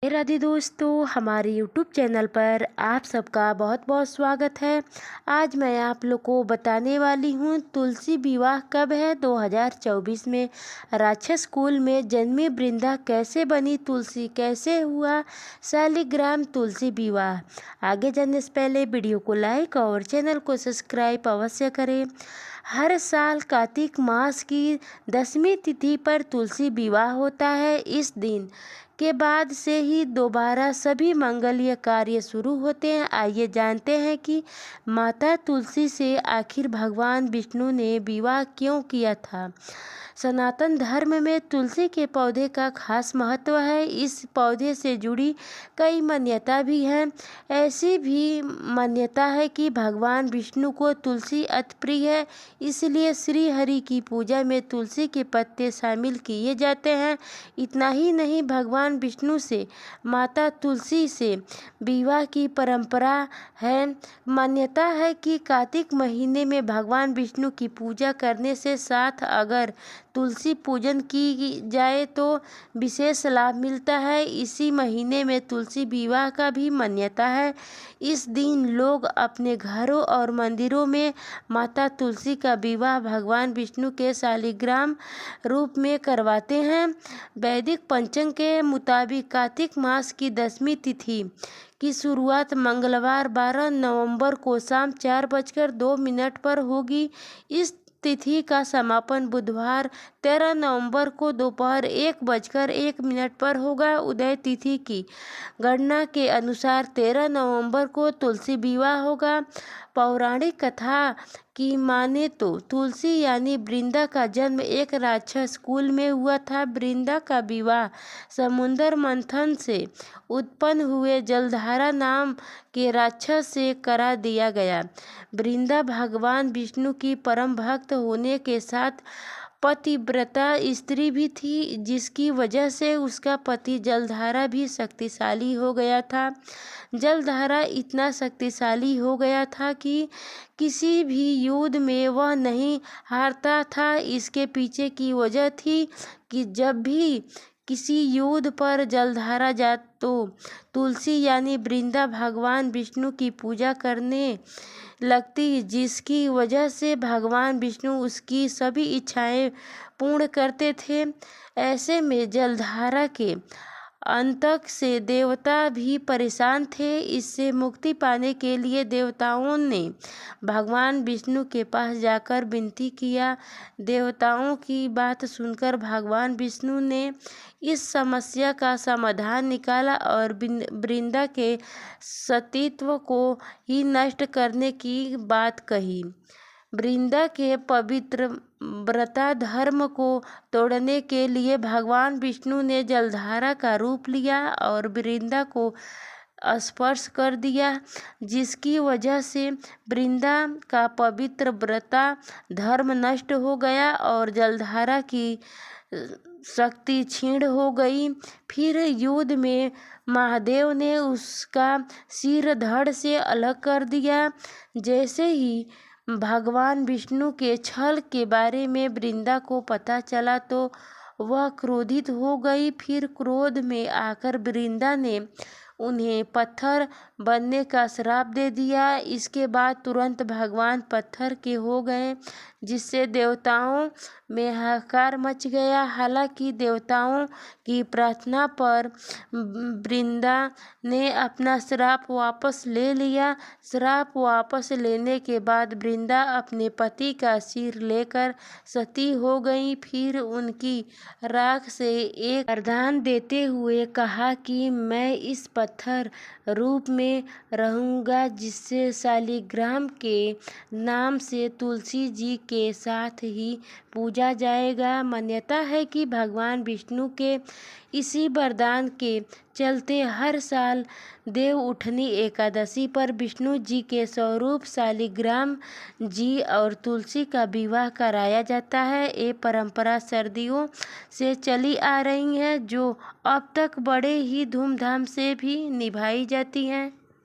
राधे दोस्तों, हमारे YouTube channel पर आप सबका बहुत बहुत स्वागत है। आज मैं आप लोग को बताने वाली हूँ तुलसी विवाह कब है। 2024 में राक्षस कुल में जन्मी वृंदा कैसे बनी तुलसी, कैसे हुआ शालिग्राम तुलसी विवाह। आगे जाने से पहले वीडियो को लाइक और चैनल को सब्सक्राइब अवश्य करें। हर साल कार्तिक मास की 10वीं तिथि पर तुलसी विवाह होता है। इस दिन के बाद से ही दोबारा सभी मंगलीय कार्य शुरू होते हैं। आइए जानते हैं कि माता तुलसी से आखिर भगवान विष्णु ने विवाह क्यों किया था। सनातन धर्म में तुलसी के पौधे का खास महत्व है। इस पौधे से जुड़ी कई मान्यता भी हैं। ऐसी भी मान्यता है कि भगवान विष्णु को तुलसी अति प्रिय है, इसलिए श्री हरि की पूजा में तुलसी के पत्ते शामिल किए जाते हैं। इतना ही नहीं, भगवान विष्णु से माता तुलसी से विवाह की परंपरा है। मान्यता है कि कार्तिक महीने में भगवान विष्णु की पूजा करने से साथ अगर तुलसी पूजन की जाए तो विशेष लाभ मिलता है। इसी महीने में तुलसी विवाह का भी मान्यता है। इस दिन लोग अपने घरों और मंदिरों में माता तुलसी का विवाह भगवान विष्णु के शालिग्राम रूप में करवाते हैं। वैदिक पंचांग के मुताबिक कार्तिक मास की 10वीं तिथि की शुरुआत मंगलवार 12 नवंबर को शाम 4:02 पर होगी। इस तिथि का समापन बुधवार 13 नवंबर को दोपहर 1:01 पर होगा। उदय तिथि की गणना के अनुसार 13 नवंबर को तुलसी विवाह होगा। पौराणिक कथा की माने तो तुलसी यानी वृंदा का जन्म एक राक्षस कुल में हुआ था। वृंदा का विवाह समुद्र मंथन से उत्पन्न हुए जलधारा नाम के राक्षस से करा दिया गया। वृंदा भगवान विष्णु की परम भक्त होने के साथ पतिव्रता स्त्री भी थी, जिसकी वजह से उसका पति जलधारा भी शक्तिशाली हो गया था। जलधारा इतना शक्तिशाली हो गया था कि किसी भी युद्ध में वह नहीं हारता था। इसके पीछे की वजह थी कि जब भी किसी युद्ध पर जलधारा जा तो तुलसी यानी वृंदा भगवान विष्णु की पूजा करने लगती, जिसकी वजह से भगवान विष्णु उसकी सभी इच्छाएं पूर्ण करते थे। ऐसे में जलधारा के अंतक से देवता भी परेशान थे। इससे मुक्ति पाने के लिए देवताओं ने भगवान विष्णु के पास जाकर विनती किया। देवताओं की बात सुनकर भगवान विष्णु ने इस समस्या का समाधान निकाला और वृंदा के सतीत्व को ही नष्ट करने की बात कही। वृंदा के पवित्र व्रता धर्म को तोड़ने के लिए भगवान विष्णु ने जलधारा का रूप लिया और वृंदा को स्पर्श कर दिया, जिसकी वजह से वृंदा का पवित्र व्रता धर्म नष्ट हो गया और जलधारा की शक्ति क्षीण हो गई। फिर युद्ध में महादेव ने उसका सिर धड़ से अलग कर दिया। जैसे ही भगवान विष्णु के छल के बारे में वृंदा को पता चला तो वह क्रोधित हो गई। फिर क्रोध में आकर वृंदा ने उन्हें पत्थर बनने का श्राप दे दिया। इसके बाद तुरंत भगवान पत्थर के हो गए, जिससे देवताओं में हाहाकार मच गया। हालांकि देवताओं की प्रार्थना पर वृंदा ने अपना श्राप वापस ले लिया। श्राप वापस लेने के बाद वृंदा अपने पति का सिर लेकर सती हो गई। फिर उनकी राख से एक वरदान देते हुए कहा कि मैं इस पत्थर रूप में रहूंगा, जिससे शालिग्राम के नाम से तुलसी जी के साथ ही पूजा जाएगा। मान्यता है कि भगवान विष्णु के इसी वरदान के चलते हर साल देव उठनी एकादशी पर विष्णु जी के स्वरूप शालिग्राम जी और तुलसी का विवाह कराया जाता है। ये परंपरा सदियों से चली आ रही है, जो अब तक बड़े ही धूमधाम से भी निभाई जाती हैं।